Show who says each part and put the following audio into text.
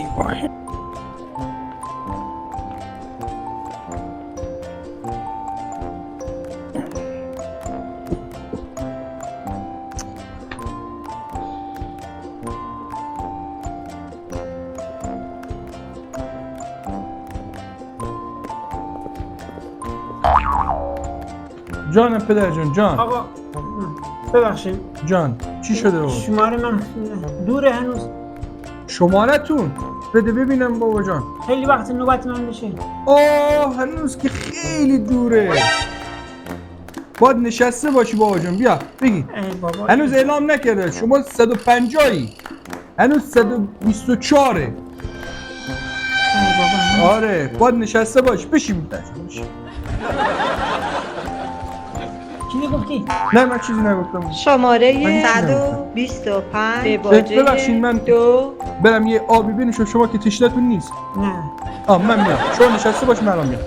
Speaker 1: ای وای. جان پدر جان جان
Speaker 2: آقا ببخشید
Speaker 1: جان چی شده بود؟
Speaker 2: شماره من دوره هنوز
Speaker 1: شمارتون بده ببینم بابا جان.
Speaker 2: خیلی وقت نوبت من بشه.
Speaker 1: هنوز که خیلی دوره. باید نشسته باشی بابا جان. بیا بگی
Speaker 2: ای بابا
Speaker 1: هنوز اعلام نکرده. شما 150ی هنوز 124.
Speaker 2: ای بابا
Speaker 1: آره باید نشسته باش. بشین بشین.
Speaker 2: چی گفتی؟
Speaker 1: نه من چیزی نگفتم.
Speaker 3: شماره
Speaker 1: من
Speaker 3: 125 به باجه
Speaker 1: ببخشید من
Speaker 3: 2
Speaker 1: برم یه آبی بنوشم. شما که تشنتون نیست.
Speaker 2: نه
Speaker 1: من میام. شما نشسته باش من الان میام.